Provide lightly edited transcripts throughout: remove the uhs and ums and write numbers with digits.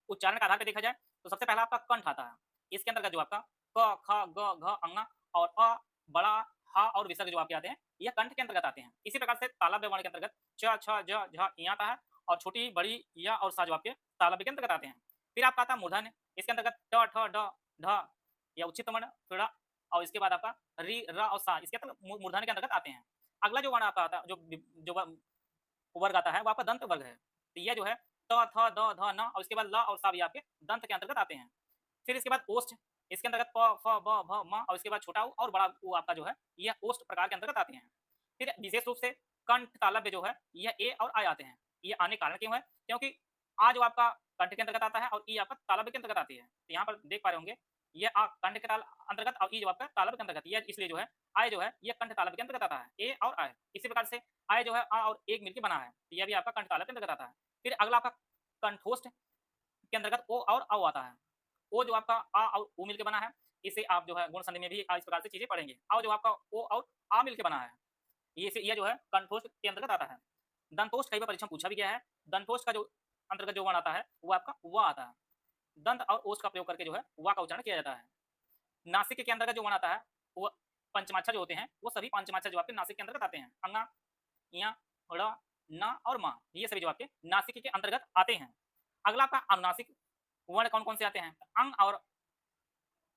उच्चारण के आधार पे देखा जाए तो सबसे पहला आपका कंठ आता है। इसके अंतर्गत जो आपका क, ख, ग, घ, अंगना और अ, बड़ा, ह और विसर्ग जो आपके आते हैं, ये कंठ के अंतर्गत आते हैं। इसी प्रकार से तालव्य वर्ण के अंतर्गत च, छ, ज, झ, ञ आता है और छोटी, बड़ी, य और सा जो आपके तालव्य के अंतर्गत आते हैं। फिर आपका आता है मूर्धन्य, इसके अंतर्गत ट, ठ, ड, ढ या उच्चित वर्ण, ड़ और इसके बाद आपका रि, र और सा इसके अंतर्गत मूर्धन्य के अंतर्गत आते हैं। अगला जो वर्ण आपका आता है, जो वर्ग आता है वो आपका दंत वर्ग है। तो ये जो है त, थ, द, ध, न और इसके बाद ल और सा भी आपके दंत के अंतर्गत आते हैं। फिर इसके बाद ओष्ठ, इसके अंतर्गत प, फ, ब, भ, म और इसके बाद छोटा ऊ और बड़ा ऊ आपका जो है यह ओष्ठ प्रकार के अंतर्गत आते हैं। फिर विशेष रूप से कंठ तालव्य जो है यह ए और आ आते हैं। ये आने का कारण क्यों है? क्योंकि आ जो आपका कंठ के अंतर्गत आता है और ई आपका तालव्य के अंतर्गत आती है। तो यहाँ पर देख पा रहे होंगे ये आ कंठ के अंतर्गत और ई जो आपका तालव्य के अंतर्गत, ये इसलिए जो है आय जो है ये कंठ तालव्य के अंतर्गत आता है। ए और आय इसी प्रकार से आय जो है आ और एक मिलकर बना है, तो यह भी आपका कंठ तालव्य के अंतर्गत आता है। फिर अगला आपका कंठोष्ठ के अंतर्गत ओ और औ आता है। ओ जो आपका आ और ऊ मिलके बना है, इसे आप जो है गुण संधि में भी इस प्रकार से चीजें पढ़ेंगे। औ जो आपका ओ और आ मिलके बना है, ये जो है कंठोष्ठ के अंतर्गत आता है। दंतोष्ठ कई बार परीक्षा में पूछा भी गया है। दंतोष्ठ का जो अंतर्गत जो वर्ण आता है वो आपका व आता है। दंत और ओष्ठ का प्रयोग करके जो है व का उच्चारण किया जाता है। नासिक के अंतर्गत जो वर्ण आता है वो पंचमाक्षर जो होते हैं वो सभी पंचमाक्षर जो आपके नासिक के अंतर्गत आते हैं। अंगा, ञ, ड़, न और म ये सभी जो आपके नासिक के अंतर्गत आते हैं। अगला आपका अनुनासिक वर्ण कौन-कौन से आते हैं? अंग और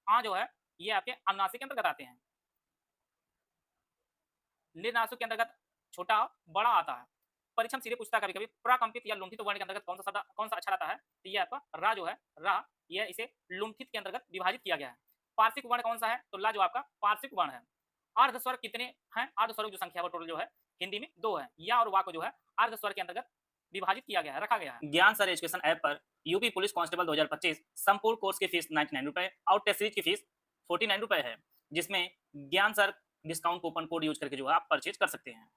आ जो है ये आपके अनुनासिक के अंतर्गत आते हैं। निर्नासिक के अंतर्गत छोटा और बड़ा आता है। परीक्षा में सीधे पूछता है कभी-कभी प्राकंपित या लुंठित वर्ण के अंतर्गत कौन सा अक्षर आता है? तो ये आपका रा जो है रा, ये इसे लुंठित के अंतर्गत विभाजित किया गया है। पार्श्विक वर्ण कौन सा है? तो ला जो आपका पार्श्विक वर्ण है। अर्ध स्वर कितने हैं? अर्ध स्वरों की जो संख्या है वो टोटल जो है हिंदी में 2 है। या और वा को जो है अर्ध स्वर के अंतर्गत विभाजित किया गया है, रखा गया है। ज्ञान सर एजुकेशन ऐप पर यूपी पुलिस कांस्टेबल 2025 संपूर्ण कोर्स की फीस ₹99 और टेस्ट सीरीज की फीस ₹49 है, जिसमें ज्ञान sir discount coupon code use करके जो है आप परचेज कर सकते हैं।